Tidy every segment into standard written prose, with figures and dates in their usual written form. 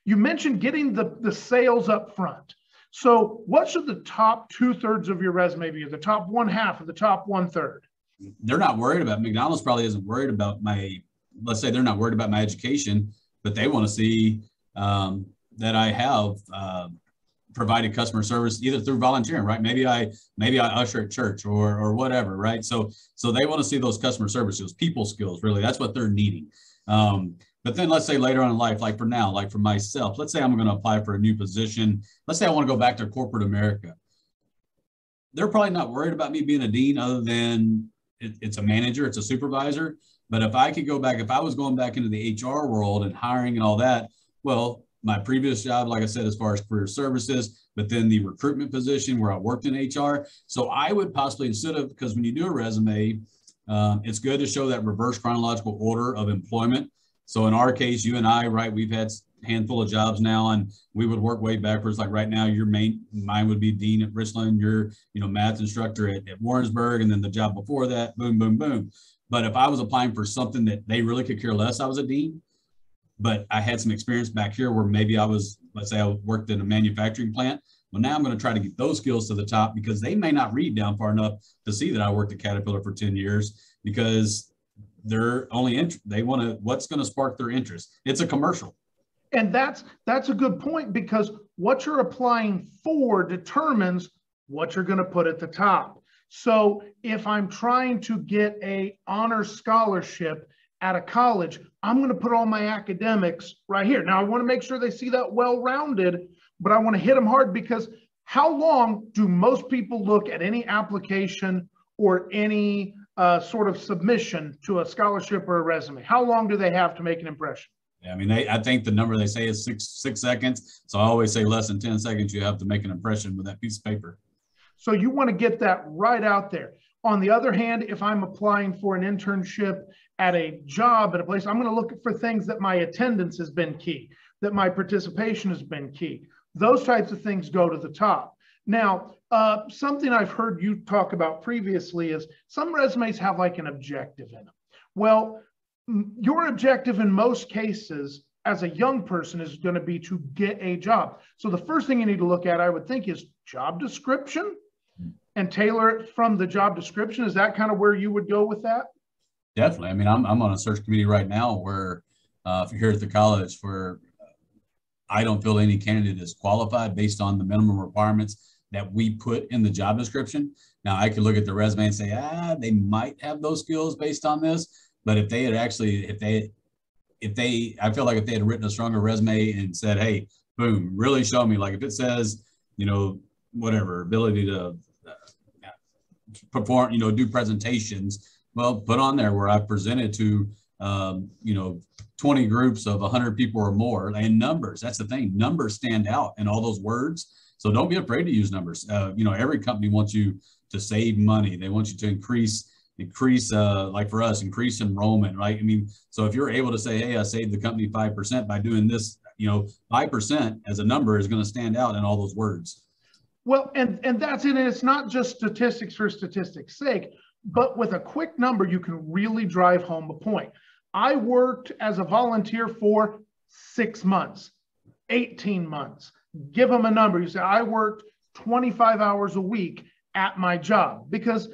You mentioned getting the sales up front. So what should the top 2/3 of your resume be, or the top 1/2 or the top 1/3? They're not worried about, McDonald's probably isn't worried about let's say they're not worried about my education, but they want to see that I have provided customer service either through volunteering, right? Maybe I usher at church or whatever, right? So they want to see those customer service skills, people skills, really. That's what they're needing. But then let's say later on in life, like for now, like for myself, let's say I'm going to apply for a new position. Let's say I want to go back to corporate America. They're probably not worried about me being a dean other than it's a manager, it's a supervisor. But if I could go back, if I was going back into the HR world and hiring and all that, well, my previous job, like I said, as far as career services, but then the recruitment position where I worked in HR. So I would possibly, because when you do a resume, it's good to show that reverse chronological order of employment. So in our case, you and I, right, we've had a handful of jobs now, and we would work way backwards. Like right now, mine would be dean at Richland, your, math instructor at Warrensburg, and then the job before that, boom, boom, boom. But if I was applying for something that they really could care less, I was a dean, but I had some experience back here where maybe let's say I worked in a manufacturing plant. Well, now I'm going to try to get those skills to the top because they may not read down far enough to see that I worked at Caterpillar for 10 years because they're they want to, what's going to spark their interest? It's a commercial. And that's a good point, because what you're applying for determines what you're going to put at the top. So if I'm trying to get a honor scholarship at a college, I'm going to put all my academics right here. Now, I want to make sure they see that well-rounded, but I want to hit them hard, because how long do most people look at any application or any sort of submission to a scholarship or a resume? How long do they have to make an impression? Yeah, I mean, I think the number they say is six seconds. So I always say less than 10 seconds, you have to make an impression with that piece of paper. So you want to get that right out there. On the other hand, if I'm applying for an internship at a job at a place, I'm going to look for things that my attendance has been key, that my participation has been key. Those types of things go to the top. Now, something I've heard you talk about previously is some resumes have like an objective in them. Well, your objective in most cases as a young person is going to be to get a job. So the first thing you need to look at, I would think, is job description and tailor it from the job description. Is that kind of where you would go with that? Definitely. I mean, I'm on a search committee right now where here at the college where I don't feel any candidate is qualified based on the minimum requirements that we put in the job description. Now, I could look at the resume and say, they might have those skills based on this. But if they had actually, I feel like if they had written a stronger resume and said, hey, boom, really show me, like if it says, whatever, ability to perform, do presentations, well, put on there where I've presented to, 20 groups of 100 people or more, and numbers. That's the thing. Numbers stand out in all those words. So don't be afraid to use numbers. Every company wants you to save money. They want you to increase, like for us, increase enrollment, right? I mean, so if you're able to say, hey, I saved the company 5% by doing this, 5% as a number is going to stand out in all those words. Well, and that's it. And it's not just statistics for statistics' sake, but with a quick number, you can really drive home a point. I worked as a volunteer for 6 months, 18 months. Give them a number. You say, I worked 25 hours a week at my job, because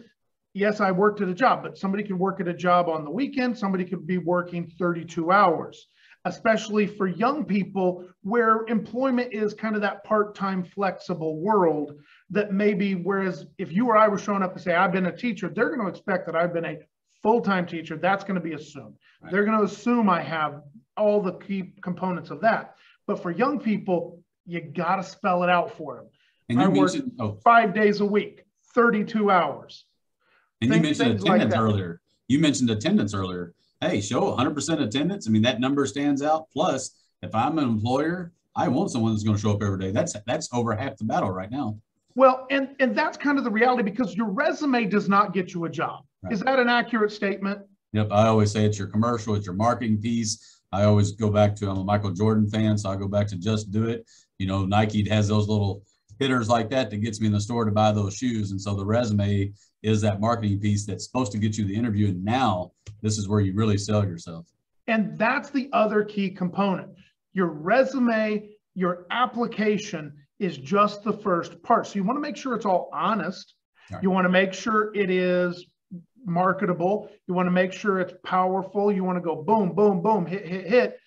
yes, I worked at a job, but somebody could work at a job on the weekend. Somebody could be working 32 hours, especially for young people where employment is kind of that part-time flexible world that maybe, whereas if you or I were showing up and say, I've been a teacher, they're going to expect that I've been a full-time teacher. That's going to be assumed. Right. They're going to assume I have all the key components of that. But for young people, you got to spell it out for them. And I work 5 days a week, 32 hours. And you mentioned attendance earlier. You mentioned attendance earlier. Hey, show 100% attendance. I mean, that number stands out. Plus, if I'm an employer, I want someone that's going to show up every day. That's over half the battle right now. Well, and that's kind of the reality, because your resume does not get you a job. Right. Is that an accurate statement? Yep. I always say it's your commercial, it's your marketing piece. I always go back to, I'm a Michael Jordan fan, so I go back to Just Do It. Nike has those little hitters like that gets me in the store to buy those shoes. And so the resume is that marketing piece that's supposed to get you the interview. And now this is where you really sell yourself. And that's the other key component. Your resume, your application is just the first part. So you want to make sure it's all honest. You want to make sure it is marketable. You want to make sure it's powerful. You want to go boom, boom, boom, hit, hit, hit.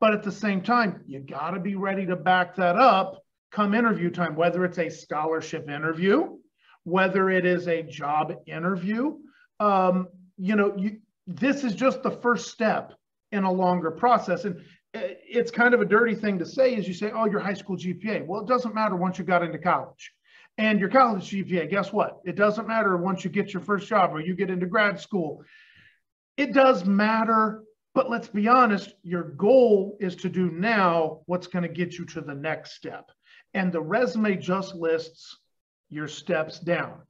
But at the same time, you got to be ready to back that up come interview time, whether it's a scholarship interview, whether it is a job interview. This is just the first step in a longer process. And it's kind of a dirty thing to say is you say, oh, your high school GPA. Well, it doesn't matter once you got into college. And your college GPA, guess what? It doesn't matter once you get your first job or you get into grad school. It does matter, but let's be honest, your goal is to do now what's going to get you to the next step. And the resume just lists your steps down.